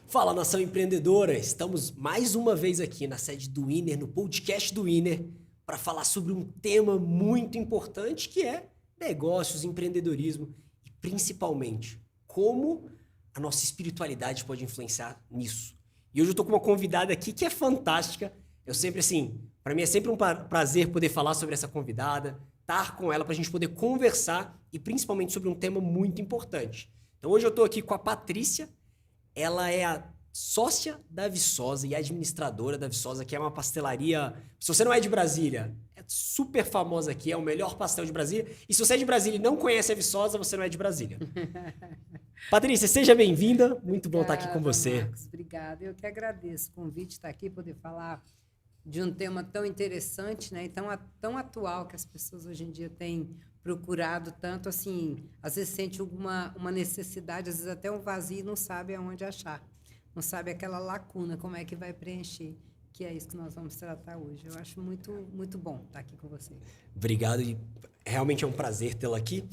Fala, nação empreendedora! Estamos mais uma vez aqui na sede do Winner, no podcast do Winner, para falar sobre um tema muito importante que é negócios, empreendedorismo e principalmente como a nossa espiritualidade pode influenciar nisso. E hoje eu estou com uma convidada aqui que é fantástica. Eu sempre para mim é sempre um prazer poder falar sobre essa convidada, estar com ela para a gente poder conversar e principalmente sobre um tema muito importante. Então hoje eu estou aqui com a Patrícia. Ela é a sócia da Viçosa e administradora da Viçosa, que é uma pastelaria. Se você não é de Brasília, é super famosa aqui, é o melhor pastel de Brasília. E se você é de Brasília e não conhece a Viçosa, você não é de Brasília. Patrícia, seja bem-vinda. Muito bom estar aqui com você. Marcos, obrigada. Eu que agradeço o convite de estar aqui, poder falar de um tema tão interessante, né? E tão atual que as pessoas hoje em dia têm procurado tanto, assim, às vezes sente uma necessidade, às vezes até um vazio e não sabe aonde achar. Não sabe aquela lacuna, como é que vai preencher, que é isso que nós vamos tratar hoje. Eu acho muito, muito bom estar aqui com você. Obrigado, e realmente é um prazer tê-la aqui.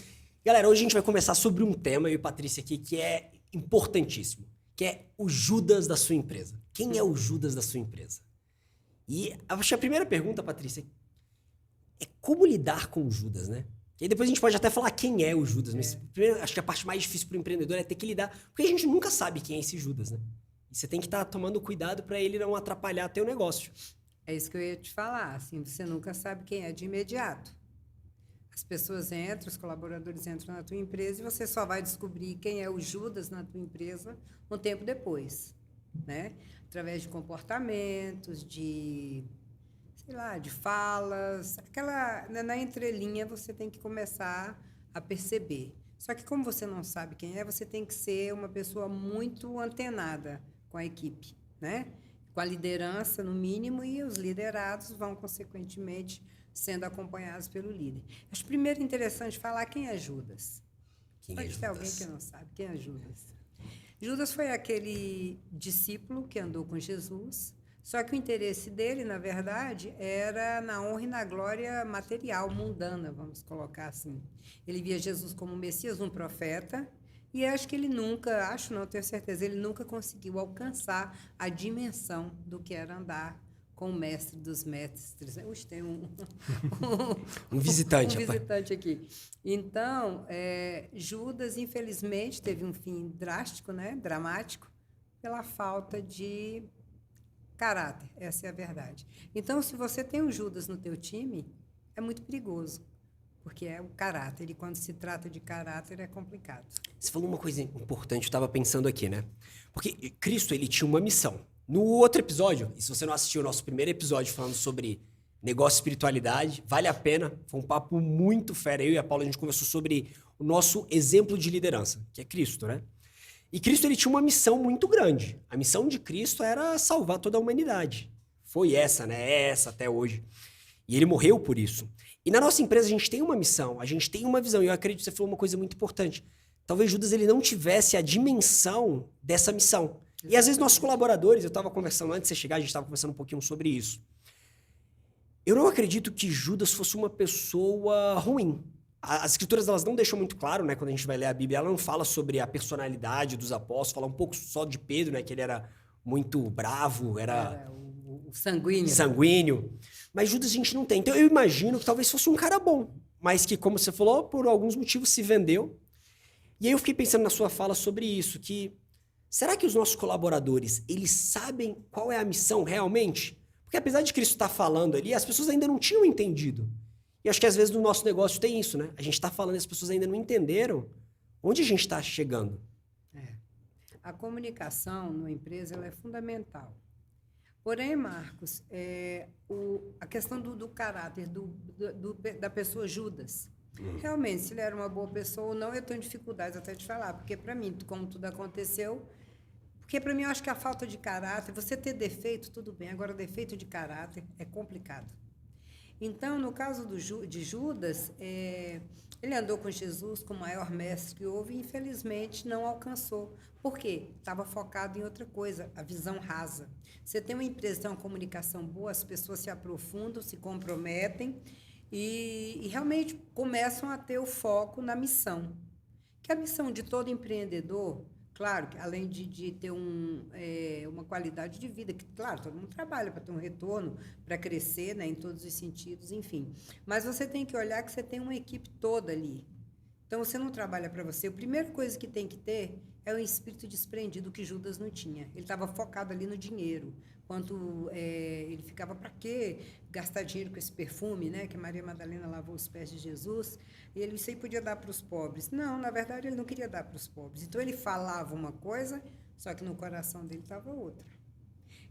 Galera, hoje a gente vai conversar sobre um tema, eu e Patrícia aqui, que é importantíssimo, que é o Judas da sua empresa. Quem é o Judas da sua empresa? E acho que a primeira pergunta, Patrícia, é como lidar com o Judas, né? E aí depois a gente pode até falar quem é o Judas, mas primeiro, acho que a parte mais difícil para o empreendedor é ter que lidar, porque a gente nunca sabe quem é esse Judas, né? E você tem que estar tomando cuidado para ele não atrapalhar teu negócio. É isso que eu ia te falar, assim, você nunca sabe quem é de imediato. As pessoas entram, os colaboradores entram na tua empresa e você só vai descobrir quem é o Judas na tua empresa um tempo depois, né? Através de comportamentos, de falas, na entrelinha você tem que começar a perceber. Só que como você não sabe quem é, você tem que ser uma pessoa muito antenada com a equipe, né? Com a liderança, no mínimo, e os liderados vão, consequentemente, sendo acompanhados pelo líder. Acho primeiro interessante falar quem é Judas. Pode ter alguém que não sabe quem é Judas. Judas foi aquele discípulo que andou com Jesus, só que o interesse dele, na verdade, era na honra e na glória material, mundana, vamos colocar assim. Ele via Jesus como um Messias, um profeta, e acho que ele nunca, tenho certeza, ele nunca conseguiu alcançar a dimensão do que era andar com o mestre dos mestres. Hoje tem um visitante. Um visitante aqui. Então, Judas, infelizmente, teve um fim drástico, né? Dramático, pela falta de caráter. Essa é a verdade. Então, se você tem um Judas no teu time, é muito perigoso, porque é o caráter. E quando se trata de caráter, é complicado. Você falou uma coisa importante, eu estava pensando aqui, né? Porque Cristo, ele tinha uma missão. No outro episódio, e se você não assistiu o nosso primeiro episódio falando sobre negócio e espiritualidade, vale a pena. Foi um papo muito fera. Eu e a Paula, a gente conversou sobre o nosso exemplo de liderança, que é Cristo, né? E Cristo, ele tinha uma missão muito grande. A missão de Cristo era salvar toda a humanidade. Foi essa, né? É essa até hoje. E ele morreu por isso. E na nossa empresa a gente tem uma missão, a gente tem uma visão. E eu acredito que você falou uma coisa muito importante. Talvez Judas ele não tivesse a dimensão dessa missão. E às vezes nossos colaboradores, eu estava conversando antes de você chegar, a gente estava conversando um pouquinho sobre isso. Eu não acredito que Judas fosse uma pessoa ruim. As escrituras elas não deixam muito claro, né? Quando a gente vai ler a Bíblia, ela não fala sobre a personalidade dos apóstolos, fala um pouco só de Pedro, né? Que ele era muito bravo, era o sanguíneo. Sanguíneo. Mas Judas a gente não tem. Então eu imagino que talvez fosse um cara bom, mas que, como você falou, por alguns motivos se vendeu. E aí eu fiquei pensando na sua fala sobre isso, que será que os nossos colaboradores, eles sabem qual é a missão realmente? Porque apesar de Cristo estar falando ali, as pessoas ainda não tinham entendido. E acho que às vezes no nosso negócio tem isso, né? A gente está falando e as pessoas ainda não entenderam onde a gente está chegando. A comunicação numa empresa ela é fundamental. Porém, Marcos, a questão do caráter da pessoa Judas, realmente, se ele era uma boa pessoa ou não, eu tenho dificuldades até de falar, porque para mim, como tudo aconteceu, porque para mim eu acho que a falta de caráter, você ter defeito, tudo bem, agora defeito de caráter é complicado. Então, no caso de Judas, ele andou com Jesus, com o maior mestre que houve, e infelizmente não alcançou. Por quê? Estava focado em outra coisa, a visão rasa. Você tem uma empresa, tem uma comunicação boa, as pessoas se aprofundam, se comprometem e realmente começam a ter o foco na missão. Que a missão de todo empreendedor Claro, que além de ter uma qualidade de vida, que, claro, todo mundo trabalha para ter um retorno, para crescer, né, em todos os sentidos, enfim. Mas você tem que olhar que você tem uma equipe toda ali. Então, você não trabalha para você. A primeira coisa que tem que ter é o espírito desprendido que Judas não tinha. Ele estava focado ali no dinheiro. Ele ficava, para quê gastar dinheiro com esse perfume, né? Que Maria Madalena lavou os pés de Jesus. E ele, isso aí podia dar para os pobres. Não, na verdade, ele não queria dar para os pobres. Então, ele falava uma coisa, só que no coração dele estava outra.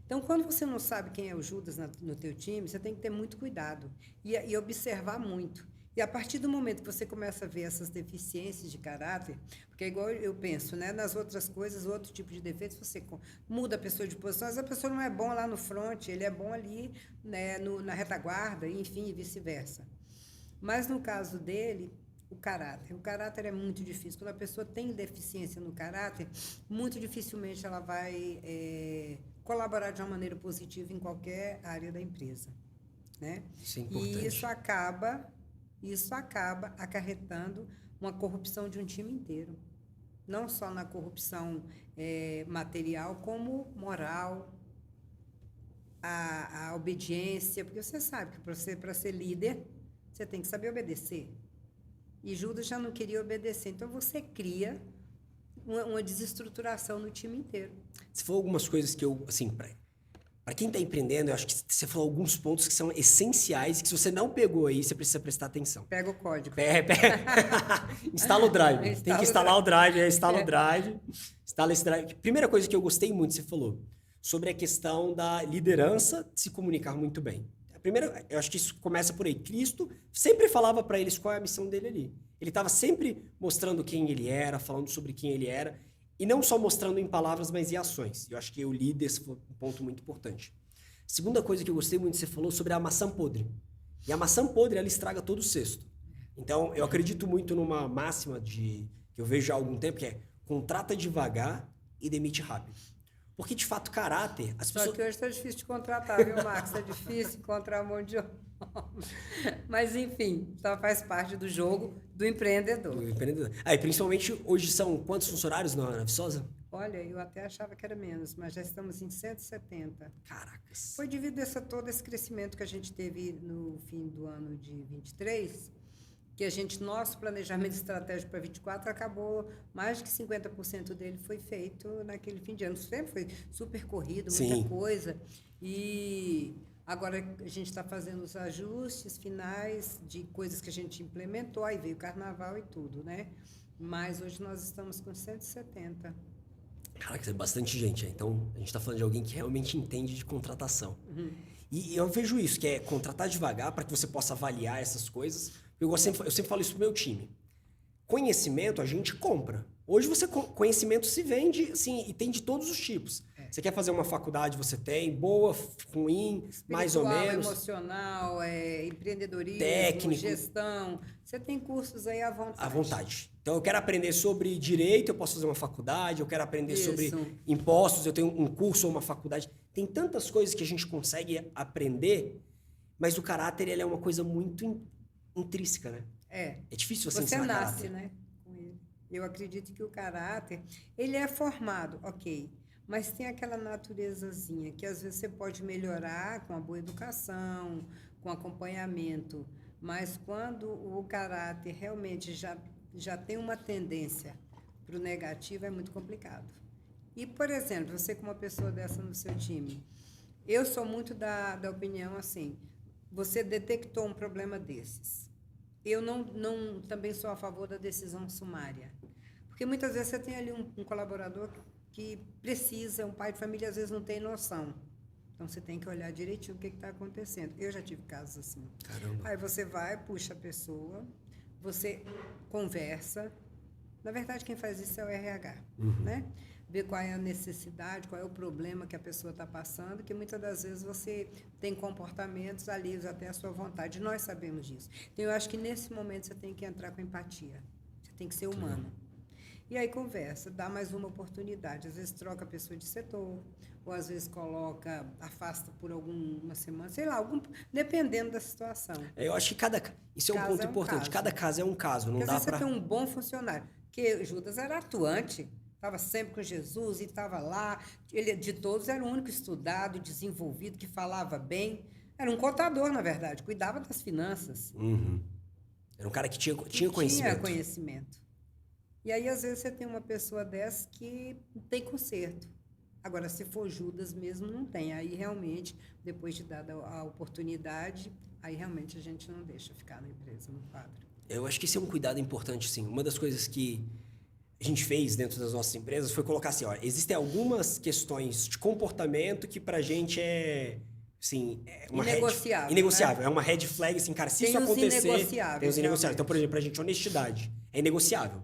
Então, quando você não sabe quem é o Judas no teu time, você tem que ter muito cuidado e observar muito. E a partir do momento que você começa a ver essas deficiências de caráter, porque é igual eu penso, né? Nas outras coisas, outro tipo de defeitos, você muda a pessoa de posição, mas a pessoa não é bom lá no front, ele é bom ali, né, na retaguarda, enfim, e vice-versa. Mas no caso dele, o caráter é muito difícil. Quando a pessoa tem deficiência no caráter, muito dificilmente ela vai colaborar de uma maneira positiva em qualquer área da empresa, né? Isso é importante. E isso acaba acarretando uma corrupção de um time inteiro. Não só na corrupção material, como moral, a obediência, porque você sabe que para ser líder, você tem que saber obedecer. E Judas já não queria obedecer. Então, você cria uma desestruturação no time inteiro. Você falou algumas coisas que eu, assim, para quem está empreendendo, eu acho que você falou alguns pontos que são essenciais, que se você não pegou aí, você precisa prestar atenção. Pega o código. Instala o Drive. Tem que instalar o Drive, instala o Drive. Instala esse Drive. Primeira coisa que eu gostei muito, você falou, sobre a questão da liderança se comunicar muito bem. Primeiro, eu acho que isso começa por aí. Cristo sempre falava para eles qual é a missão dele ali. Ele estava sempre mostrando quem ele era, falando sobre quem ele era, e não só mostrando em palavras, mas em ações. Eu acho que o líder, esse foi um ponto muito importante. Segunda coisa que eu gostei muito, você falou sobre a maçã podre. E a maçã podre, ela estraga todo o cesto. Então, eu acredito muito numa máxima que eu vejo há algum tempo, que é contrata devagar e demite rápido. Porque, de fato, caráter... Só que hoje está difícil de contratar, viu, Marcos? Está difícil encontrar um monte de homem. Mas, enfim, só faz parte do jogo do empreendedor. E principalmente, hoje são quantos funcionários na Viçosa? Olha, eu até achava que era menos, mas já estamos em 170. Caracas. Foi devido a todo esse crescimento que a gente teve no fim do ano de 23, que nosso planejamento estratégico para 24 acabou, mais de que 50% dele foi feito naquele fim de ano. Sempre foi super corrido, muita coisa. E agora a gente está fazendo os ajustes finais de coisas que a gente implementou, aí veio o carnaval e tudo, né? Mas hoje nós estamos com 170. Caraca, é bastante gente. Então, a gente está falando de alguém que realmente entende de contratação. E eu vejo isso, que é contratar devagar para que você possa avaliar essas coisas. Eu sempre falo isso pro meu time. Conhecimento a gente compra. Hoje conhecimento se vende, assim, e tem de todos os tipos. Você quer fazer uma faculdade, você tem, boa, ruim, mais ou menos. Emocional, empreendedorismo, técnico, gestão. Você tem cursos aí à vontade. À vontade. Então, eu quero aprender sobre direito, eu posso fazer uma faculdade. Eu quero aprender sobre impostos, eu tenho um curso ou uma faculdade. Tem tantas coisas que a gente consegue aprender, mas o caráter ele é uma coisa muito intrínseca, né? É difícil você ensinar caráter. Você nasce, né, com ele. Eu acredito que o caráter, ele é formado, ok, mas tem aquela naturezazinha que às vezes você pode melhorar com a boa educação, com acompanhamento, mas quando o caráter realmente já tem uma tendência para o negativo, é muito complicado. E, por exemplo, você com uma pessoa dessa no seu time, eu sou muito da opinião assim, você detectou um problema desses. Eu não também sou a favor da decisão sumária. Porque muitas vezes você tem ali um colaborador que precisa, um pai de família às vezes não tem noção. Então você tem que olhar direitinho o que está acontecendo. Eu já tive casos assim. Caramba. Aí você vai, puxa a pessoa, você conversa. Na verdade, quem faz isso é o RH, né? Ver qual é a necessidade, qual é o problema que a pessoa está passando, que muitas das vezes você tem comportamentos alheios até a sua vontade. Nós sabemos disso. Então, eu acho que nesse momento você tem que entrar com empatia. Você tem que ser humano. E aí conversa, dá mais uma oportunidade. Às vezes troca a pessoa de setor, ou às vezes afasta por alguma semana, sei lá, dependendo da situação. Eu acho que isso é um ponto importante. Cada caso é um caso. Não dá para você ter um bom funcionário. Porque Judas era atuante. estava sempre com Jesus e estava lá. Ele, de todos, era o único estudado, desenvolvido, que falava bem. Era um contador, na verdade, cuidava das finanças. Uhum. Era um cara que tinha Tinha conhecimento. conhecimento. E aí, às vezes, você tem uma pessoa dessa que não tem conserto. Agora, se for Judas mesmo, não tem. Aí, realmente, depois de dada a oportunidade, aí, realmente, a gente não deixa ficar na empresa, no quadro. Eu acho que esse é um cuidado importante, sim. Uma das coisas que a gente fez dentro das nossas empresas foi colocar assim, ó, existem algumas questões de comportamento que pra gente é, assim, é uma Inegociável, inegociável. né? É uma red flag, assim, cara, se Tem isso os acontecer... inegociáveis, Tem os inegociáveis. realmente. Então, por exemplo, pra gente, honestidade é inegociável.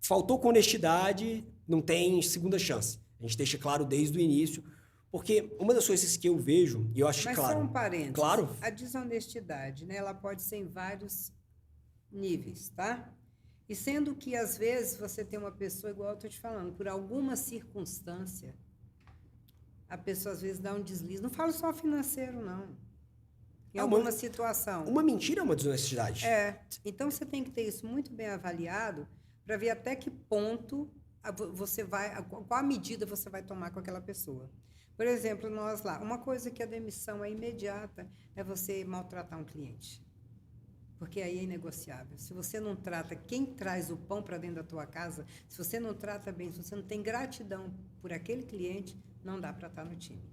Faltou com honestidade, não tem segunda chance. A gente deixa claro desde o início, porque uma das coisas que eu vejo, e eu acho Mas claro... só um parênteses. Claro. A desonestidade, né, ela pode ser em vários níveis, tá? E sendo que, às vezes, você tem uma pessoa, igual eu estou te falando, por alguma circunstância, a pessoa, às vezes, dá um deslize. Não falo só financeiro, não. Em alguma situação. Uma mentira é uma desonestidade. Então, você tem que ter isso muito bem avaliado para ver até que ponto você vai, qual a medida você vai tomar com aquela pessoa. Por exemplo, nós lá, uma coisa que a demissão é imediata é você maltratar um cliente. Porque aí é inegociável. Se você não trata quem traz o pão para dentro da tua casa, se você não trata bem, se você não tem gratidão por aquele cliente, não dá para estar no time.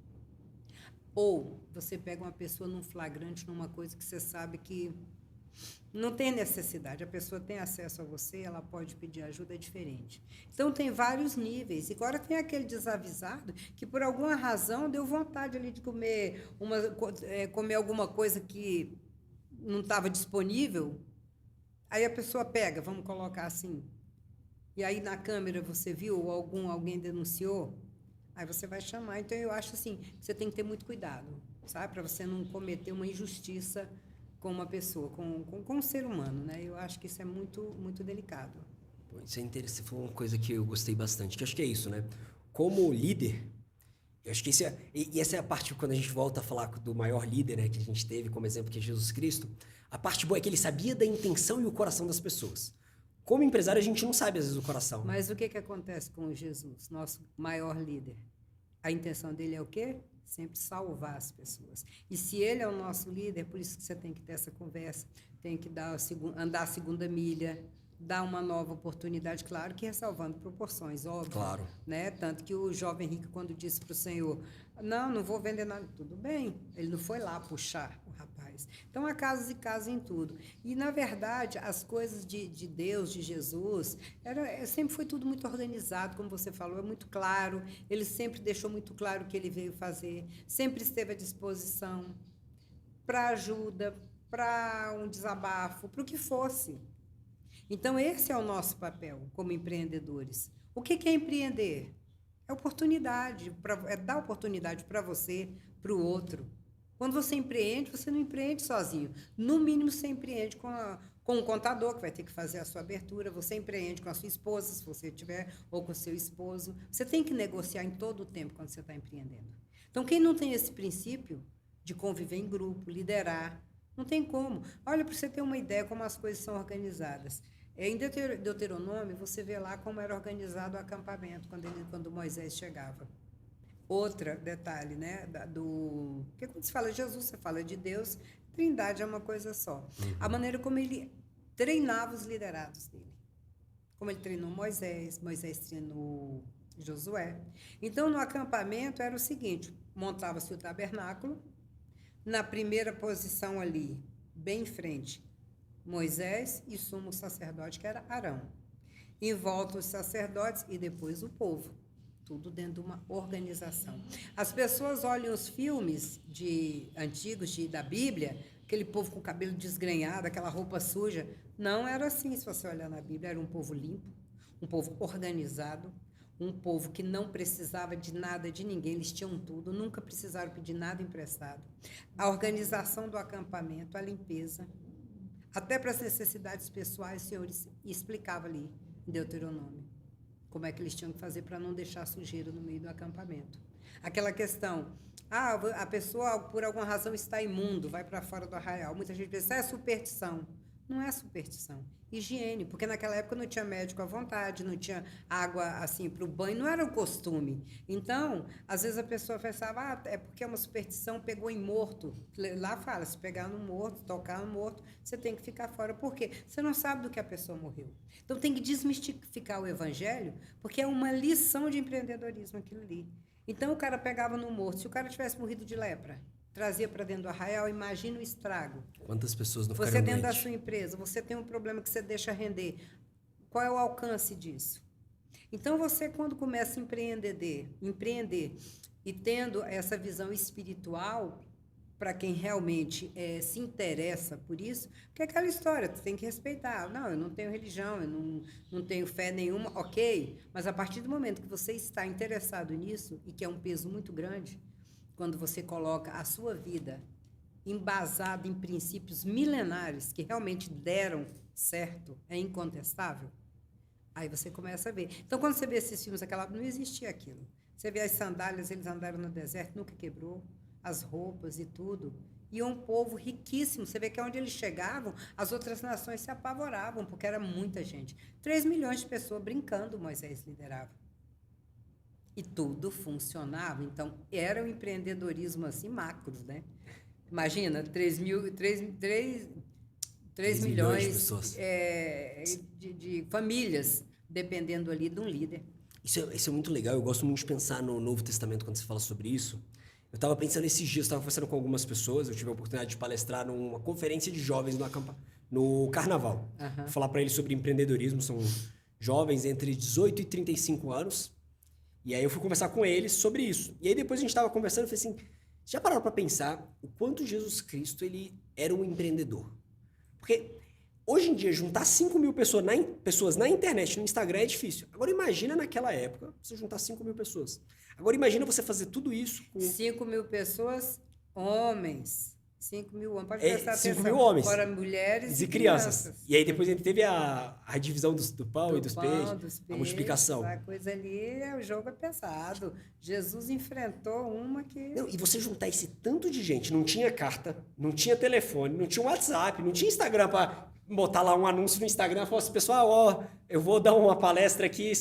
Ou você pega uma pessoa num flagrante, numa coisa que você sabe que não tem necessidade, a pessoa tem acesso a você, ela pode pedir ajuda, é diferente. Então, tem vários níveis. E agora tem aquele desavisado que, por alguma razão, deu vontade ali de comer alguma coisa que não estava disponível. Aí a pessoa pega, vamos colocar assim. E aí, na câmera, você viu ou alguém denunciou, aí você vai chamar. Então, eu acho assim, que você tem que ter muito cuidado, sabe? Para você não cometer uma injustiça com uma pessoa, com um ser humano, né? Eu acho que isso é muito, muito delicado. Isso é interessante, foi uma coisa que eu gostei bastante, que eu acho que é isso, né? Como líder, eu acho que essa é a parte, quando a gente volta a falar do maior líder, né, que a gente teve como exemplo, que é Jesus Cristo, a parte boa é que ele sabia da intenção e o coração das pessoas. Como empresário, a gente não sabe, às vezes, o coração. Mas o que acontece com Jesus, nosso maior líder? A intenção dele é o quê? Sempre salvar as pessoas. E se ele é o nosso líder, por isso que você tem que ter essa conversa, tem que andar a segunda milha, dar uma nova oportunidade, claro que ressalvando proporções, óbvio. Claro. Né? Tanto que o jovem rico, quando disse para o Senhor, não vou vender nada, tudo bem, ele não foi lá puxar o rapaz. Então, há casos e casos em tudo. E, na verdade, as coisas de Deus, de Jesus, sempre foi tudo muito organizado, como você falou, é muito claro, ele sempre deixou muito claro o que ele veio fazer, sempre esteve à disposição para ajuda, para um desabafo, para o que fosse. Então, esse é o nosso papel como empreendedores. O que é empreender? É oportunidade, é dar oportunidade para você, para o outro. Quando você empreende, você não empreende sozinho. No mínimo, você empreende com um contador, que vai ter que fazer a sua abertura. Você empreende com a sua esposa, se você tiver, ou com o seu esposo. Você tem que negociar em todo o tempo quando você está empreendendo. Então, quem não tem esse princípio de conviver em grupo, liderar, não tem como. Olha, para você ter uma ideia como as coisas são organizadas. Em Deuteronômio, você vê lá como era organizado o acampamento quando Moisés chegava. Outro detalhe, né? Porque quando se fala de Jesus, você fala de Deus, Trindade é uma coisa só. Uhum. A maneira como ele treinava os liderados dele. Como ele treinou Moisés treinou Josué. Então, no acampamento era o seguinte, montava-se o tabernáculo, na primeira posição ali, bem em frente, Moisés e sumo sacerdote, que era Arão. Em volta os sacerdotes e depois o povo. Tudo dentro de uma organização. As pessoas olham os filmes antigos da Bíblia, aquele povo com o cabelo desgrenhado, aquela roupa suja. Não era assim, se você olhar na Bíblia. Era um povo limpo, um povo organizado, um povo que não precisava de nada de ninguém, eles tinham tudo, nunca precisaram pedir nada emprestado. A organização do acampamento, a limpeza, até para as necessidades pessoais, o Senhor explicava ali em Deuteronômio como é que eles tinham que fazer para não deixar sujeira no meio do acampamento. Aquela questão, a pessoa por alguma razão está imundo, vai para fora do arraial. Muita gente pensa, é superstição. Não é superstição. Higiene, porque naquela época não tinha médico à vontade, não tinha água assim para o banho, não era o costume. Então, às vezes a pessoa pensava, é porque é uma superstição, pegou em morto. Lá fala, se pegar no morto, tocar no morto, você tem que ficar fora. Por quê? Você não sabe do que a pessoa morreu. Então tem que desmistificar o evangelho, porque é uma lição de empreendedorismo aquilo ali. Então o cara pegava no morto, se o cara tivesse morrido de lepra, trazia para dentro do arraial, imagina o estrago. Quantas pessoas não Você ficariam dentro da doentes? sua empresa, você tem um problema que você deixa render. Qual é o alcance disso? Então, você, quando começa a empreender e tendo essa visão espiritual, para quem realmente se interessa por isso, porque é aquela história, tu tem que respeitar. Não, eu não tenho religião, eu não tenho fé nenhuma, ok. Mas a partir do momento que você está interessado nisso, e que é um peso muito grande, quando você coloca a sua vida embasada em princípios milenares que realmente deram certo, é incontestável, aí você começa a ver. Então, quando você vê esses filmes, não existia aquilo. Você vê as sandálias, eles andaram no deserto, nunca quebrou, as roupas e tudo. E um povo riquíssimo. Você vê que onde eles chegavam, as outras nações se apavoravam, porque era muita gente. 3 milhões de pessoas brincando, Moisés liderava. E tudo funcionava. Então, era um empreendedorismo assim macro, né? Imagina, 3 milhões de pessoas. De famílias dependendo ali de um líder. Isso é muito legal. Eu gosto muito de pensar no Novo Testamento quando você fala sobre isso. Eu estava pensando esses dias, estava conversando com algumas pessoas, eu tive a oportunidade de palestrar numa conferência de jovens no Carnaval. Uhum. Vou falar para eles sobre empreendedorismo, são jovens entre 18 e 35 anos. E aí eu fui conversar com eles sobre isso. E aí depois a gente estava conversando e falei assim, já pararam para pensar o quanto Jesus Cristo ele era um empreendedor? Porque hoje em dia juntar 5 mil pessoas na internet, no Instagram é difícil. Agora imagina naquela época você juntar 5 mil pessoas. Agora imagina você fazer tudo isso com... 5 mil pessoas, homens. 5 mil homens. Pode prestar atenção. 5 mil homens. Fora mulheres e crianças. E aí depois teve a divisão do pão e dos peixes, a multiplicação. A coisa ali, o jogo é pesado. Jesus enfrentou uma que... Não, e você juntar esse tanto de gente, não tinha carta, não tinha telefone, não tinha WhatsApp, não tinha Instagram para botar lá um anúncio no Instagram e falar assim, pessoal, ó, eu vou dar uma palestra aqui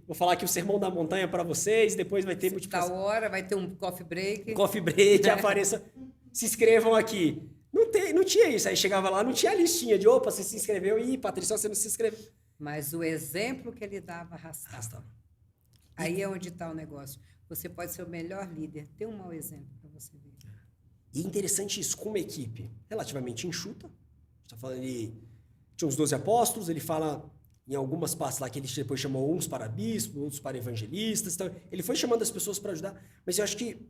vou falar aqui o Sermão da Montanha para vocês, depois vai ter multiplicação. Tal hora, vai ter um coffee break. Coffee break, apareça, se inscrevam aqui. Não tinha isso, aí chegava lá, não tinha a listinha de, opa, você se inscreveu, e Patrícia, você não se inscreveu. Mas o exemplo que ele dava arrastava. Aí é onde está o negócio. Você pode ser o melhor líder, ter um mau exemplo para você ver. E é interessante isso, com uma equipe relativamente enxuta, está falando ali, tinha uns 12 apóstolos, ele fala em algumas partes lá que ele depois chamou uns para bispos, outros para evangelistas, então ele foi chamando as pessoas para ajudar, mas eu acho que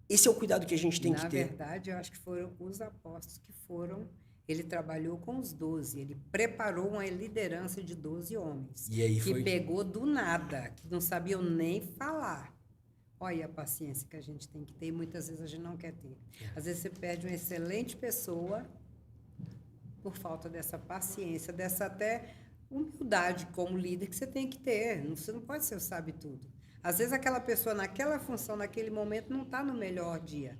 esse é o cuidado que a gente tem que ter. Na verdade, eu acho que foram os apóstolos que foram, ele trabalhou com os 12, ele preparou uma liderança de 12 homens, e aí que pegou do nada, que não sabiam nem falar. Olha a paciência que a gente tem que ter e muitas vezes a gente não quer ter. Às vezes você perde uma excelente pessoa por falta dessa paciência, dessa até humildade como líder que você tem que ter. Você não pode ser o sabe-tudo. Às vezes aquela pessoa naquela função, naquele momento, não está no melhor dia.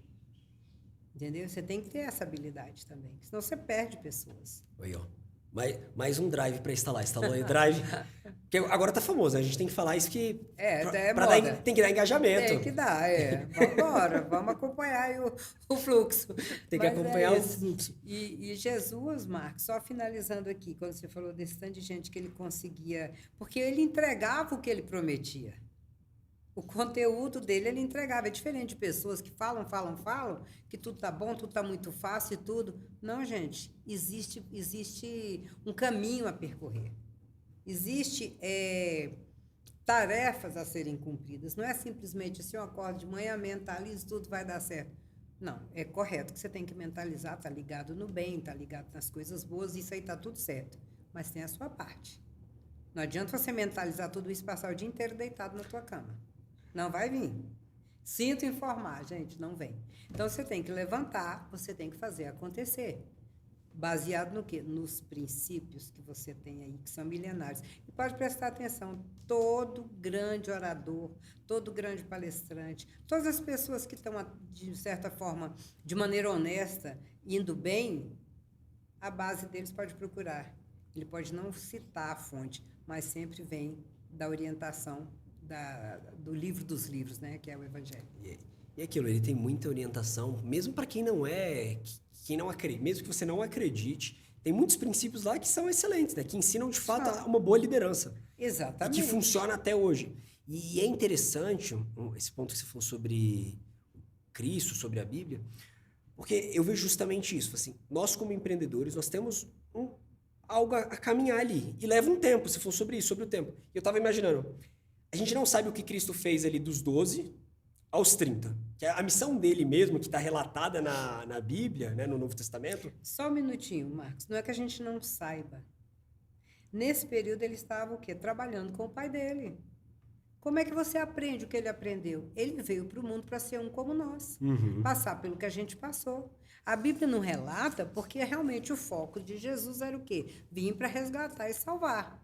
Entendeu? Você tem que ter essa habilidade também, senão você perde pessoas. Aí, ó. Mais um drive para instalar. Instalou aí o drive. Porque agora tá famoso, né? A gente tem que falar isso que... tem que dar engajamento. Tem que dar, Vamos embora, vamos acompanhar aí o fluxo. Tem que acompanhar o fluxo. E Jesus, Marcos, só finalizando aqui, quando você falou desse tanto de gente que ele conseguia... Porque ele entregava o que ele prometia. O conteúdo dele ele entregava. É diferente de pessoas que falam, que tudo tá bom, tudo tá muito fácil e tudo. Não, gente. Existe um caminho a percorrer. Existe tarefas a serem cumpridas. Não é simplesmente assim, eu acordo de manhã, mentalizo, tudo vai dar certo. Não, é correto que você tem que mentalizar, tá ligado no bem, tá ligado nas coisas boas, isso aí tá tudo certo. Mas tem a sua parte. Não adianta você mentalizar tudo isso e passar o dia inteiro deitado na tua cama. Não vai vir. Sinto informar, gente, não vem. Então, você tem que levantar, você tem que fazer acontecer. Baseado no quê? Nos princípios que você tem aí, que são milenários. E pode prestar atenção, todo grande orador, todo grande palestrante, todas as pessoas que estão, de certa forma, de maneira honesta, indo bem, a base deles pode procurar. Ele pode não citar a fonte, mas sempre vem da orientação do livro dos livros, né? Que é o Evangelho. E aquilo, ele tem muita orientação, mesmo para quem não é, quem não acredita, mesmo que você não acredite, tem muitos princípios lá que são excelentes, né? Que ensinam de fato uma boa liderança. Exatamente. E que funciona até hoje. E é interessante esse ponto que você falou sobre Cristo, sobre a Bíblia, porque eu vejo justamente isso. Assim, nós, como empreendedores, nós temos algo a caminhar ali. E leva um tempo, se for sobre isso, sobre o tempo. E eu estava imaginando, a gente não sabe o que Cristo fez ali dos 12 aos 30. Que é a missão dele mesmo, que está relatada na Bíblia, né, no Novo Testamento. Só um minutinho, Marcos. Não é que a gente não saiba. Nesse período ele estava o quê? Trabalhando com o pai dele. Como é que você aprende o que ele aprendeu? Ele veio para o mundo para ser um como nós. Passar pelo que a gente passou. A Bíblia não relata porque realmente o foco de Jesus era o quê? Vir para resgatar e salvar.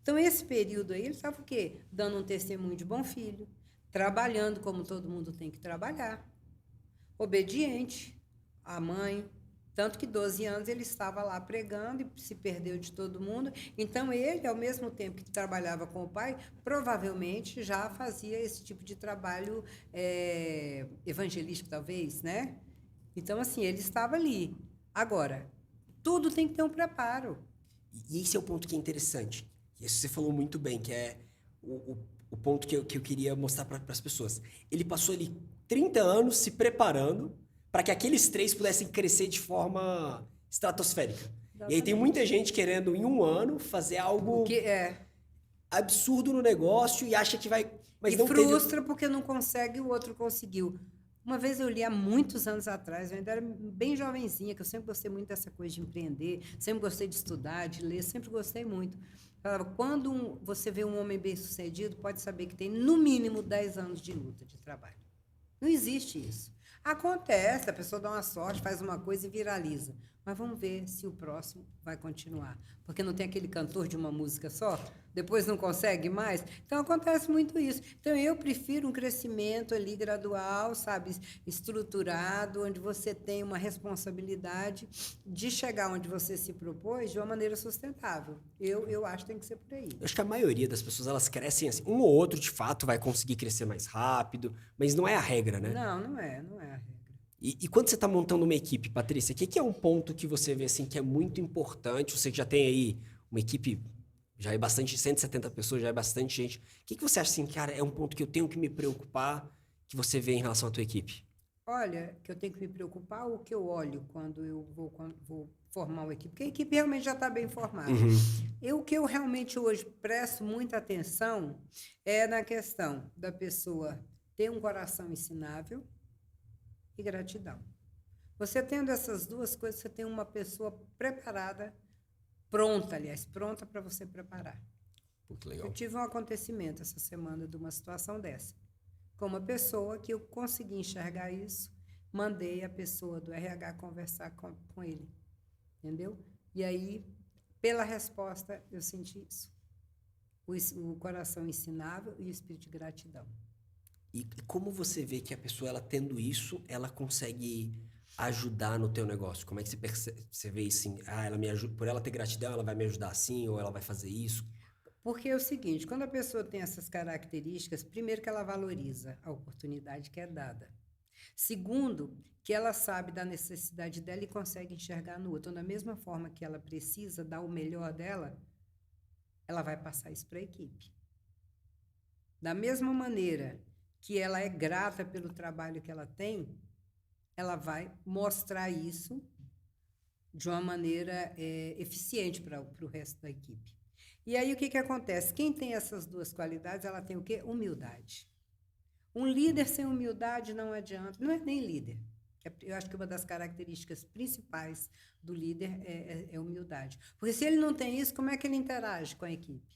Então, esse período aí, ele estava o quê? Dando um testemunho de bom filho, trabalhando como todo mundo tem que trabalhar, obediente à mãe. Tanto que 12 anos ele estava lá pregando e se perdeu de todo mundo. Então, ele, ao mesmo tempo que trabalhava com o pai, provavelmente já fazia esse tipo de trabalho evangelístico, talvez, né? Então, assim, ele estava ali. Agora, tudo tem que ter um preparo. E esse é o ponto que é interessante. Isso você falou muito bem, que é o ponto que eu queria mostrar para as pessoas. Ele passou ali 30 anos se preparando para que aqueles 3 pudessem crescer de forma estratosférica. Exatamente. E aí tem muita gente querendo, em um ano, fazer algo absurdo no negócio e acha que vai... Mas e não frustra porque não consegue, o outro conseguiu. Uma vez eu li há muitos anos atrás, eu ainda era bem jovenzinha, que eu sempre gostei muito dessa coisa de empreender, sempre gostei de estudar, de ler, sempre gostei muito. Falava, quando você vê um homem bem-sucedido, pode saber que tem, no mínimo, 10 anos de luta, de trabalho. Não existe isso. Acontece, a pessoa dá uma sorte, faz uma coisa e viraliza. Mas vamos ver se o próximo vai continuar. Porque não tem aquele cantor de uma música só? Depois não consegue mais? Então, acontece muito isso. Então, eu prefiro um crescimento ali gradual, sabe? Estruturado, onde você tem uma responsabilidade de chegar onde você se propôs de uma maneira sustentável. Eu acho que tem que ser por aí. Eu acho que a maioria das pessoas, elas crescem assim. Um ou outro, de fato, vai conseguir crescer mais rápido, mas não é a regra, né? Não é a regra. E quando você está montando uma equipe, Patrícia, o que é um ponto que você vê assim, que é muito importante? Você que já tem aí uma equipe, já é bastante, 170 pessoas, já é bastante gente. O que você acha assim, cara, é um ponto que eu tenho que me preocupar, que você vê em relação à tua equipe? Olha, que eu tenho que me preocupar o que eu olho quando eu vou formar uma equipe, porque a equipe realmente já está bem formada. O que eu realmente hoje presto muita atenção é na questão da pessoa ter um coração ensinável e gratidão. Você tendo essas duas coisas, você tem uma pessoa preparada, pronta para você preparar. Muito legal. Eu tive um acontecimento essa semana de uma situação dessa, com uma pessoa que eu consegui enxergar isso, mandei a pessoa do RH conversar com ele, entendeu? E aí, pela resposta, eu senti isso. O coração ensinável e o espírito de gratidão. E como você vê que a pessoa, ela tendo isso, ela consegue ajudar no teu negócio? Como é que você vê isso assim? Ela me ajuda, por ela ter gratidão, ela vai me ajudar assim, ou ela vai fazer isso? Porque é o seguinte, quando a pessoa tem essas características, primeiro que ela valoriza a oportunidade que é dada. Segundo, que ela sabe da necessidade dela e consegue enxergar no outro. Então, da mesma forma que ela precisa dar o melhor dela, ela vai passar isso para a equipe. Da mesma maneira que ela é grata pelo trabalho que ela tem, ela vai mostrar isso de uma maneira eficiente para o resto da equipe. E aí, o que acontece? Quem tem essas duas qualidades, ela tem o quê? Humildade. Um líder sem humildade não adianta, não é nem líder. Eu acho que uma das características principais do líder é humildade. Porque se ele não tem isso, como é que ele interage com a equipe?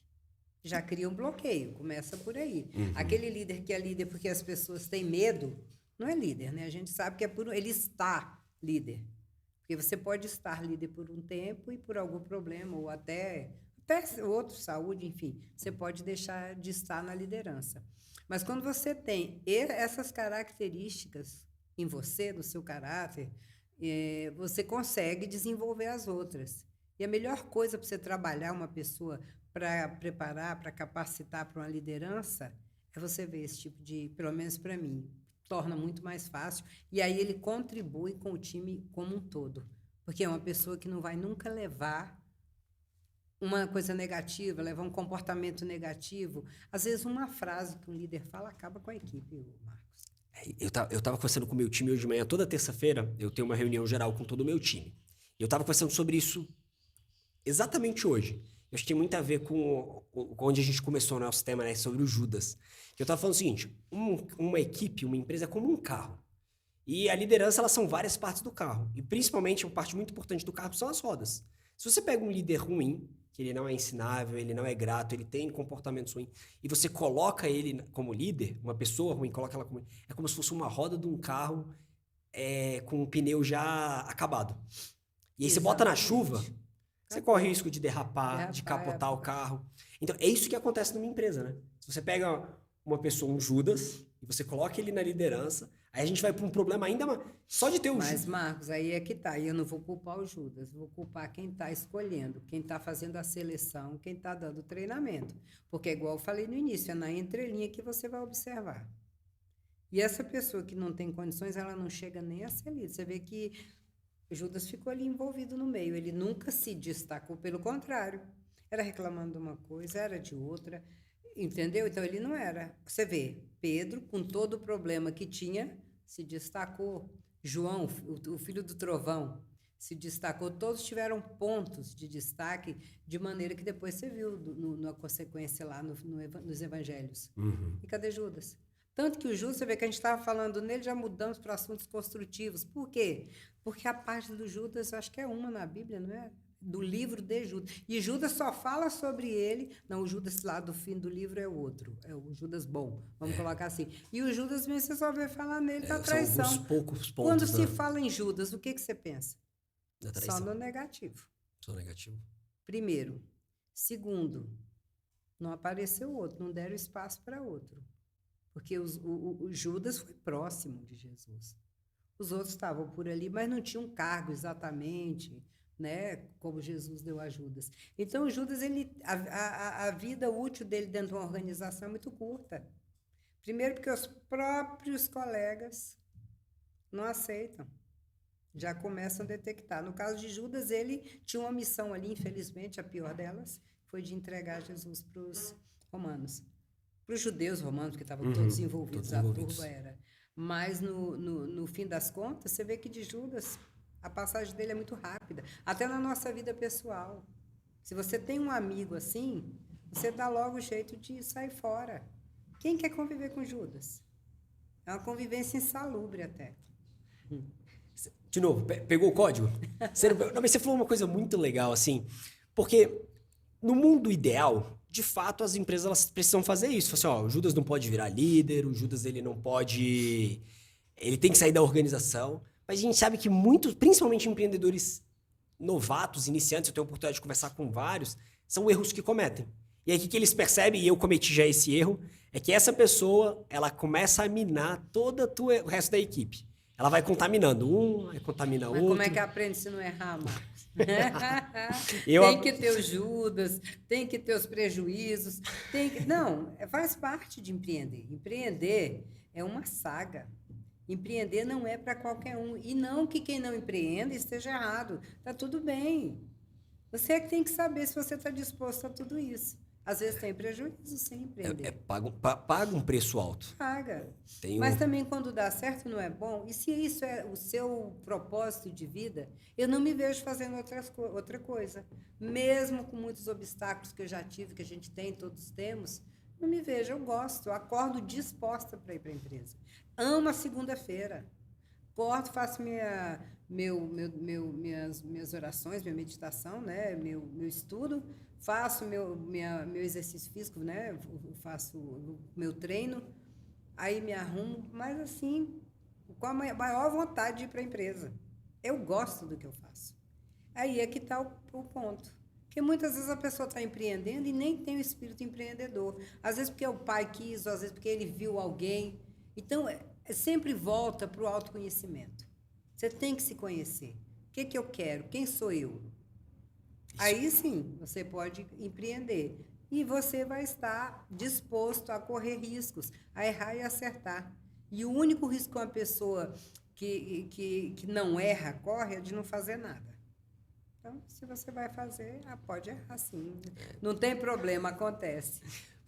Já cria um bloqueio, começa por aí. Aquele líder que é líder porque as pessoas têm medo, não é líder, né? A gente sabe que ele está líder. Porque você pode estar líder por um tempo e por algum problema, ou até outro, saúde, enfim, você pode deixar de estar na liderança. Mas quando você tem essas características em você, no seu caráter, você consegue desenvolver as outras. E a melhor coisa para você trabalhar uma pessoa, para preparar, para capacitar para uma liderança, é você ver esse tipo de, pelo menos para mim, torna muito mais fácil. E aí ele contribui com o time como um todo. Porque é uma pessoa que não vai nunca levar uma coisa negativa, levar um comportamento negativo. Às vezes, uma frase que um líder fala acaba com a equipe, Marcos. Eu tava conversando com o meu time hoje de manhã, toda terça-feira, eu tenho uma reunião geral com todo o meu time. E eu tava conversando sobre isso exatamente hoje. Eu acho que tem muito a ver com onde a gente começou o nosso tema, né, sobre o Judas. Eu tava falando o seguinte, uma equipe, uma empresa é como um carro. E a liderança, elas são várias partes do carro. E principalmente, uma parte muito importante do carro são as rodas. Se você pega um líder ruim, que ele não é ensinável, ele não é grato, ele tem comportamentos ruins, e você coloca ele como líder, uma pessoa ruim, coloca ela como... É como se fosse uma roda de um carro com o pneu já acabado. E aí você bota na chuva, você corre o risco de derrapar, de capotar o carro. Então, é isso que acontece numa empresa, né? Se você pega uma pessoa, um Judas, e você coloca ele na liderança, aí a gente vai para um problema ainda mais... Só de ter o Judas. Mas, Marcos, aí é que tá. E eu não vou culpar o Judas, vou culpar quem está escolhendo, quem está fazendo a seleção, quem está dando o treinamento. Porque, igual eu falei no início, é na entrelinha que você vai observar. E essa pessoa que não tem condições, ela não chega nem a ser líder. Você vê que o Judas ficou ali envolvido no meio. Ele nunca se destacou, pelo contrário. Era reclamando de uma coisa, era de outra. Entendeu? Então, ele não era. Você vê, Pedro, com todo o problema que tinha, se destacou. João, o filho do trovão, se destacou. Todos tiveram pontos de destaque, de maneira que depois você viu na consequência lá nos evangelhos. Uhum. E cadê Judas? Tanto que o Judas, você vê que a gente estava falando nele, já mudamos para assuntos construtivos. Por quê? Porque a parte do Judas, acho que é uma na Bíblia, não é? Do livro de Judas. E Judas só fala sobre ele. Não, o Judas lá do fim do livro é o outro. É o Judas bom. Vamos colocar assim. E o Judas mesmo, você só vê falar nele da traição. São alguns poucos pontos. Quando se fala em Judas, o que você pensa? Da traição. Só no negativo. Só negativo. Primeiro. Segundo, não apareceu outro, não deram espaço para outro. Porque o Judas foi próximo de Jesus. Os outros estavam por ali, mas não tinham cargo exatamente, né, como Jesus deu a Judas. Então, o Judas, a vida útil dele dentro de uma organização é muito curta. Primeiro, porque os próprios colegas não aceitam. Já começam a detectar. No caso de Judas, ele tinha uma missão ali, infelizmente, a pior delas, foi de entregar Jesus para os romanos. Para os judeus romanos, que estavam todos envolvidos, a turba era. Mas, no fim das contas, você vê que de Judas, a passagem dele é muito rápida. Até na nossa vida pessoal. Se você tem um amigo assim, você dá logo o jeito de sair fora. Quem quer conviver com Judas? É uma convivência insalubre até. De novo, pegou o código? Não, mas você falou uma coisa muito legal, assim, porque no mundo ideal, de fato, as empresas elas precisam fazer isso. Assim, ó, o Judas não pode virar líder, o Judas ele não pode... Ele tem que sair da organização. Mas a gente sabe que muitos, principalmente empreendedores novatos, iniciantes, eu tenho a oportunidade de conversar com vários, são erros que cometem. E aí o que eles percebem, e eu cometi já esse erro, é que essa pessoa, ela começa a minar o resto da equipe. Ela vai contaminando aí contamina Mas outro. como é que aprende se não errar, Marcos? Tem que ter o Judas, tem que ter os prejuízos, Não, faz parte de empreender. Empreender é uma saga. Empreender não é para qualquer um. E não que quem não empreenda esteja errado. Está tudo bem. Você é que tem que saber se você está disposto a tudo isso. Às vezes tem prejuízo sem empreender. Paga um preço alto. Paga. Mas também quando dá certo não é bom. E se isso é o seu propósito de vida, eu não me vejo fazendo outra coisa. Mesmo com muitos obstáculos que eu já tive, que a gente tem, todos temos, não me vejo, eu gosto. Eu acordo disposta para ir para a empresa. Amo a segunda-feira. Acordo, faço minhas orações, minha meditação, né? meu estudo, faço meu exercício físico, né? Faço o meu treino, aí me arrumo, mas assim, com a maior vontade de ir para a empresa. Eu gosto do que eu faço. Aí é que está o ponto. Porque muitas vezes a pessoa está empreendendo e nem tem o espírito empreendedor. Às vezes porque o pai quis, ou às vezes porque ele viu alguém. Então, sempre volta para o autoconhecimento. Você tem que se conhecer. O que eu quero? Quem sou eu? Aí sim, você pode empreender. E você vai estar disposto a correr riscos, a errar e acertar. E o único risco que uma pessoa que não erra corre é de não fazer nada. Então, se você vai fazer, pode errar sim. Não tem problema, acontece.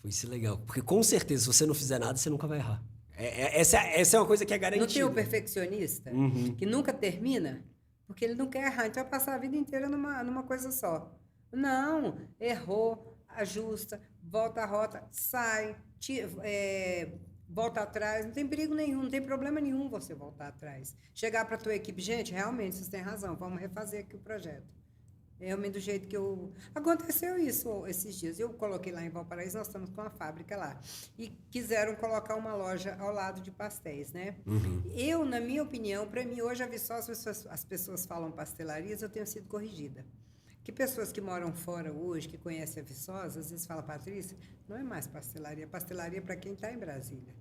Isso é legal. Porque com certeza, se você não fizer nada, você nunca vai errar. Essa é uma coisa que é garantida. Não tem o perfeccionista que nunca termina? Porque ele não quer errar, então vai passar a vida inteira numa coisa só. Não, errou, ajusta, volta a rota, sai, volta atrás, não tem perigo nenhum, não tem problema nenhum você voltar atrás. Chegar para a tua equipe, gente, realmente, vocês têm razão, vamos refazer aqui o projeto. Realmente do jeito que eu... Aconteceu isso esses dias. Eu coloquei lá em Valparaíso, nós estamos com uma fábrica lá. E quiseram colocar uma loja ao lado de pastéis, né? Eu, na minha opinião, para mim, hoje a Viçosa, as pessoas falam pastelarias, eu tenho sido corrigida. Que pessoas que moram fora hoje, que conhecem a Viçosa, às vezes falam, Patrícia, não é mais pastelaria. Pastelaria é para quem está em Brasília.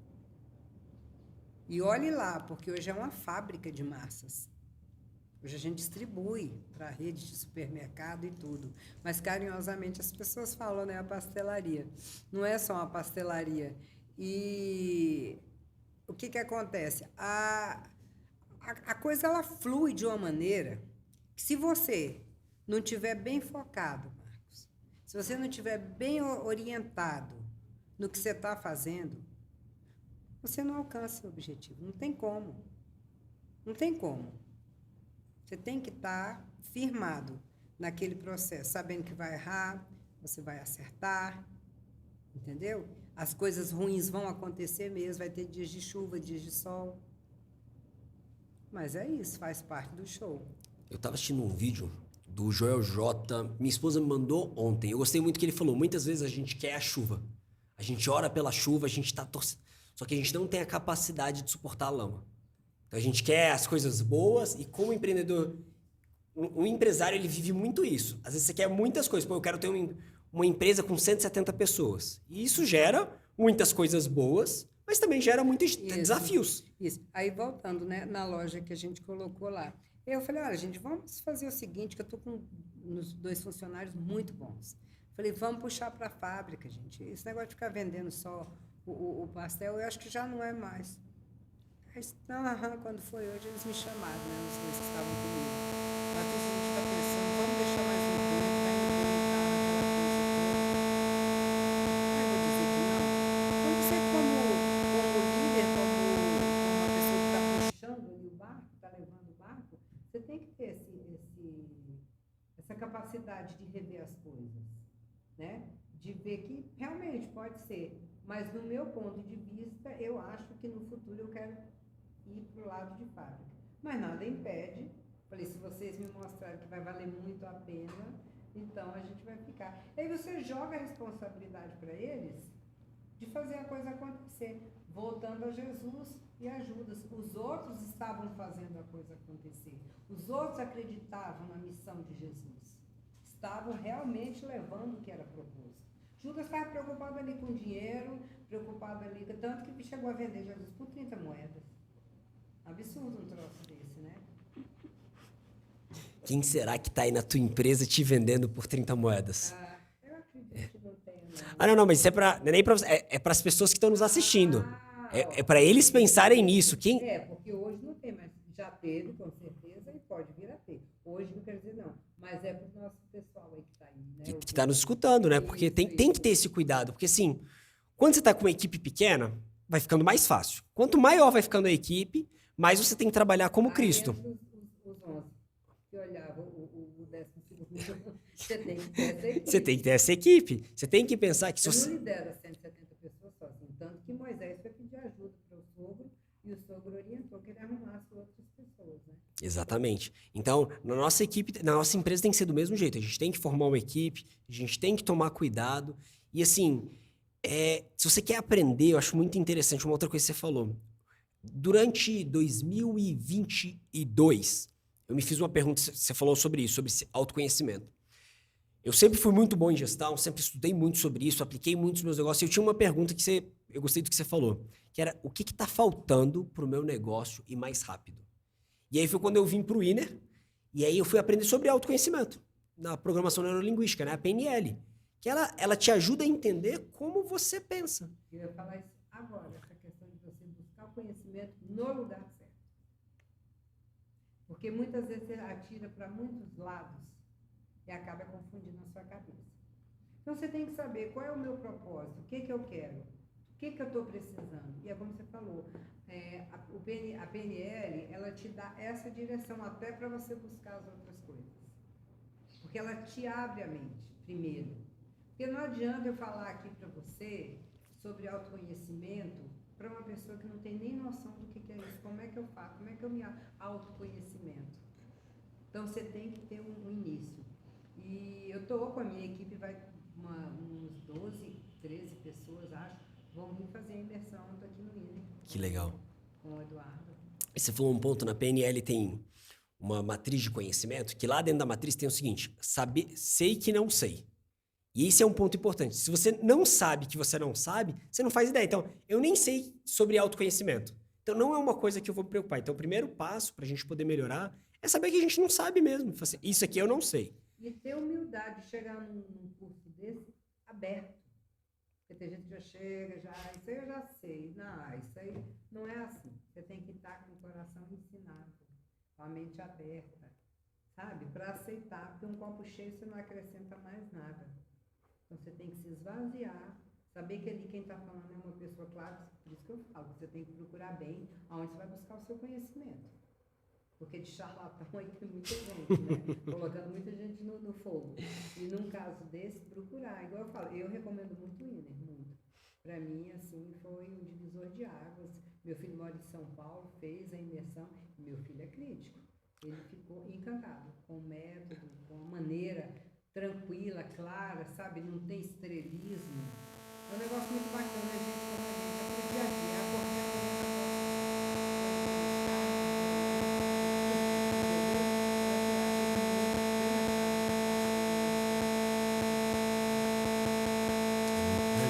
E olhe lá, porque hoje é uma fábrica de massas. Hoje a gente distribui para a rede de supermercado e tudo. Mas, carinhosamente, as pessoas falam, né? A pastelaria. Não é só uma pastelaria. E o que acontece? A coisa, ela flui de uma maneira que, se você não estiver bem focado, Marcos, se você não estiver bem orientado no que você está fazendo, você não alcança o objetivo. Não tem como. Não tem como. Você tem que estar firmado naquele processo, sabendo que vai errar, você vai acertar, entendeu? As coisas ruins vão acontecer mesmo, vai ter dias de chuva, dias de sol. Mas é isso, faz parte do show. Eu estava assistindo um vídeo do Joel J. Minha esposa me mandou ontem. Eu gostei muito que ele falou, muitas vezes a gente quer a chuva. A gente ora pela chuva, a gente está torcendo. Só que a gente não tem a capacidade de suportar a lama. Então a gente quer as coisas boas e como empreendedor, o empresário ele vive muito isso. Às vezes você quer muitas coisas. Pô, eu quero ter uma empresa com 170 pessoas. E isso gera muitas coisas boas, mas também gera muitos desafios. Isso. Aí voltando, né, na loja que a gente colocou lá. Eu falei, olha, gente, vamos fazer o seguinte, que eu estou com 2 funcionários muito bons. Falei, vamos puxar para a fábrica, gente. Esse negócio de ficar vendendo só o pastel, eu acho que já não é mais. Então, quando foi hoje, eles me chamaram, né? Os 2 que estavam comigo. Patrícia, a gente está pensando, vamos deixar mais um tempo, está indo aquela coisa toda. Aí eu vou dizer que não. Quando você, como líder, como uma pessoa que está puxando ali o barco, está levando o barco, você tem que ter essa capacidade de rever as coisas, né? De ver que realmente pode ser. Mas, no meu ponto de vista, eu acho que no futuro eu quero ir para o lado de fábrica. Mas nada impede. Falei, se vocês me mostrarem que vai valer muito a pena, então a gente vai ficar. Aí você joga a responsabilidade para eles de fazer a coisa acontecer, voltando a Jesus e a Judas. Os outros estavam fazendo a coisa acontecer. Os outros acreditavam na missão de Jesus. Estavam realmente levando o que era proposto. Judas estava preocupado ali com dinheiro, preocupado ali, tanto que chegou a vender Jesus por 30 moedas. Absurdo um troço desse, né? Quem será que está aí na tua empresa te vendendo por 30 moedas? Eu acredito que não tenho, não. Não, mas isso não é nem para é para as pessoas que estão nos assistindo. É para eles pensarem nisso. Porque hoje não tem, mas já teve, com certeza, e pode vir a ter. Hoje não quer dizer não, mas é para o nosso pessoal aí que está aí, né? Que está nos escutando, né? Porque tem que ter esse cuidado. Porque, assim, quando você está com uma equipe pequena, vai ficando mais fácil. Quanto maior vai ficando a equipe, mais você tem que trabalhar como Cristo. Os 11 que olhavam o 12º, você tem que ter essa equipe. Você tem que ter essa equipe. Você tem que pensar que... Você não lidera 170 pessoas sozinho. Tanto que Moisés foi pedir ajuda para o sogro, e o sogro orientou que ele arrumasse outras pessoas, né? Exatamente. Então, na nossa equipe, na nossa empresa tem que ser do mesmo jeito. A gente tem que formar uma equipe, a gente tem que tomar cuidado. E assim, se você quer aprender, eu acho muito interessante uma outra coisa que você falou. Durante 2022, eu me fiz uma pergunta, você falou sobre isso, sobre autoconhecimento. Eu sempre fui muito bom em gestão, sempre estudei muito sobre isso, apliquei muito nos meus negócios. E eu tinha uma pergunta eu gostei do que você falou, que era o que está faltando para o meu negócio ir mais rápido? E aí foi quando eu vim pro Inner, e aí eu fui aprender sobre autoconhecimento, na programação neurolinguística, né? A PNL. Que ela te ajuda a entender como você pensa. Eu ia falar isso agora, essa questão de você buscar o conhecimento no lugar certo. Porque muitas vezes você atira para muitos lados e acaba confundindo a sua cabeça. Então você tem que saber qual é o meu propósito, o que eu quero, o que eu estou precisando. E é como você falou, a PNL, ela te dá essa direção até para você buscar as outras coisas. Porque ela te abre a mente, primeiro. Porque não adianta eu falar aqui para você sobre autoconhecimento para uma pessoa que não tem nem noção do que é isso. Como é que eu faço? Como é que eu me autoconhecimento? Então, você tem que ter um início. E eu estou com a minha equipe, uns 12, 13 pessoas, acho, vão vir fazer a imersão. Eu estou aqui no INE. Que legal. Com o Eduardo. E você falou um ponto, na PNL tem uma matriz de conhecimento, que lá dentro da matriz tem o seguinte, sei que não sei. E esse é um ponto importante. Se você não sabe que você não sabe, você não faz ideia. Então, eu nem sei sobre autoconhecimento. Então, não é uma coisa que eu vou me preocupar. Então, o primeiro passo para a gente poder melhorar é saber que a gente não sabe mesmo. Isso aqui eu não sei. E ter humildade de chegar num curso desse aberto. Porque tem gente que já chega, isso aí eu já sei. Não, isso aí não é assim. Você tem que estar com o coração ensinado, com a mente aberta, sabe? Para aceitar, porque um copo cheio você não acrescenta mais nada. Então você tem que se esvaziar, saber que ali quem está falando é uma pessoa, claro, por isso que eu falo, você tem que procurar bem aonde você vai buscar o seu conhecimento. Porque de charlatão aí tem muita gente, né? Colocando muita gente no fogo. E num caso desse, procurar. Igual eu falo, eu recomendo muito o INER, muito. Para mim, assim, foi um divisor de águas. Meu filho mora em São Paulo, fez a imersão, e meu filho é crítico. Ele ficou encantado com o método, com a maneira tranquila, clara, sabe? Não tem estrelismo. É um negócio muito bacana, a gente, como a gente aprecia aqui,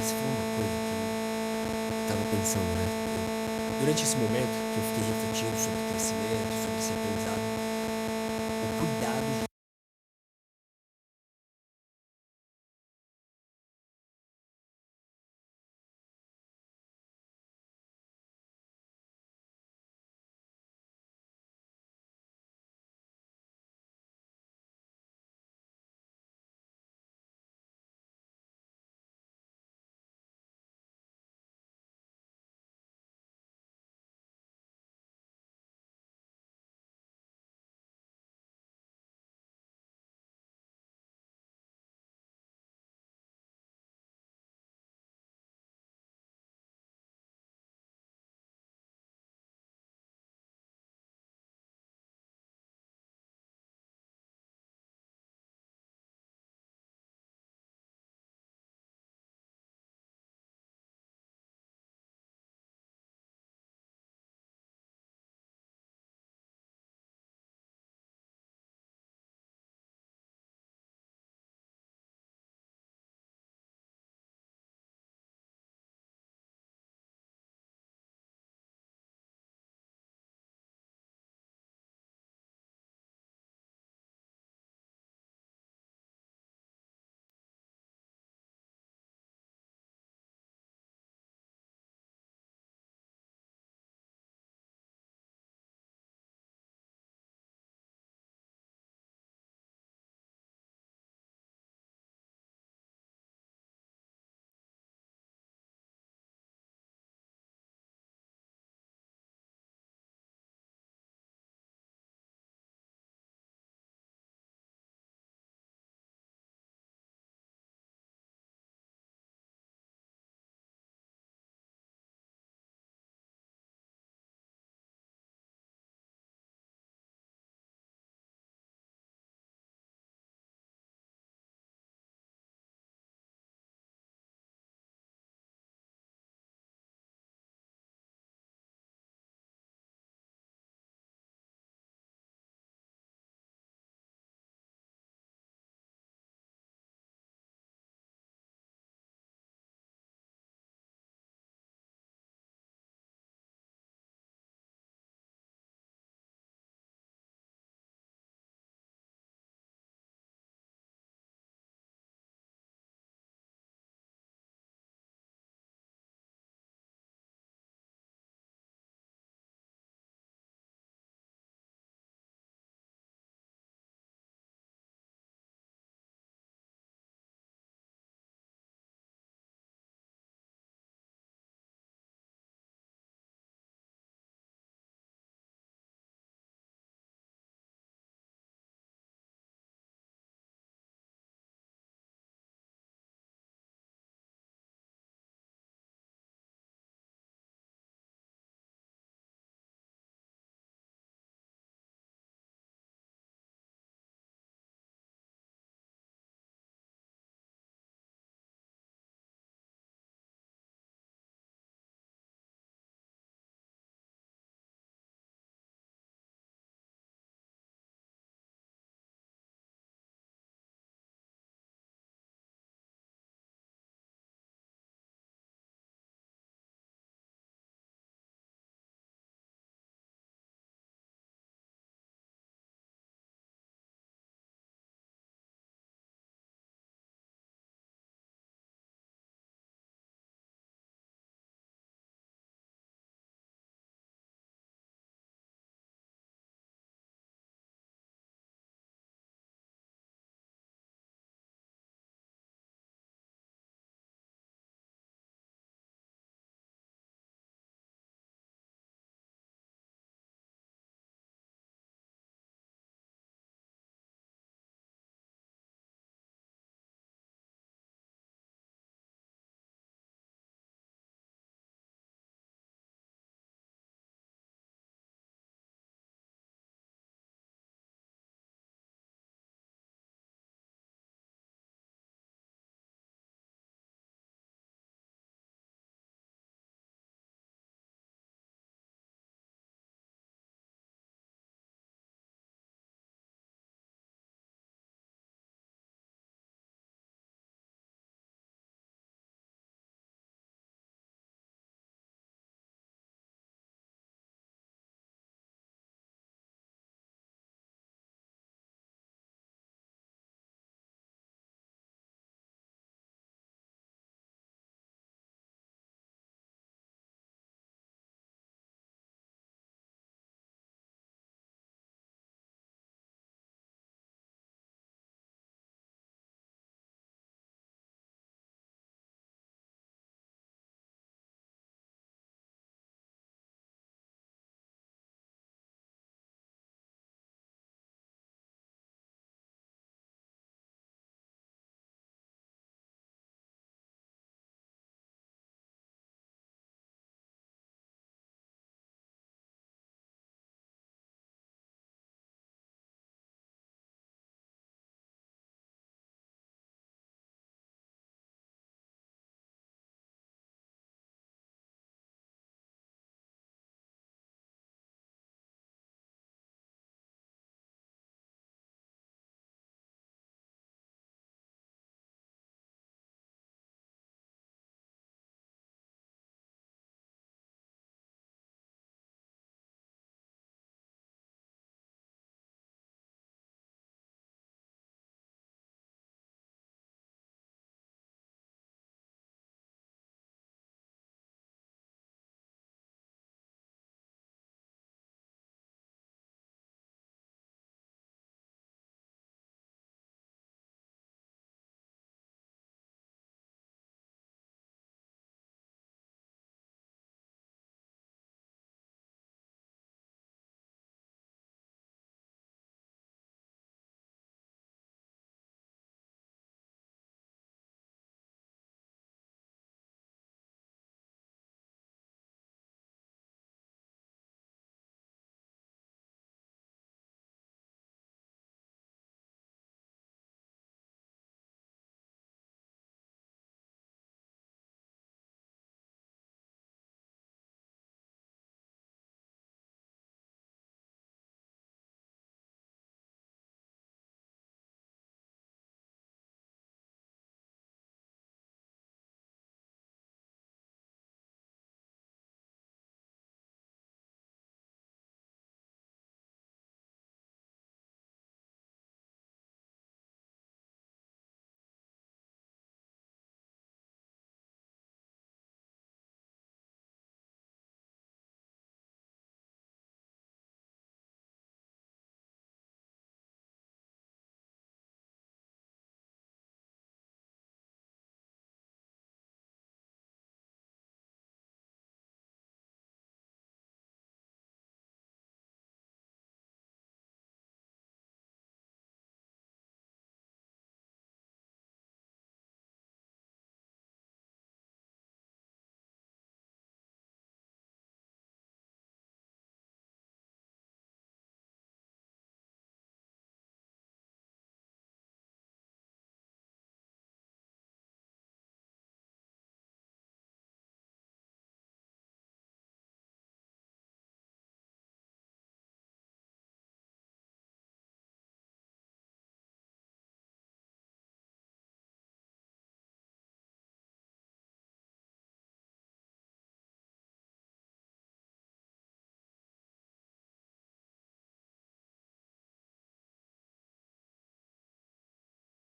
Você falou uma coisa que eu estava pensando, né? Durante esse momento que eu fiquei refletindo sobre crescimento, sobre esse aprendizado, o cuidado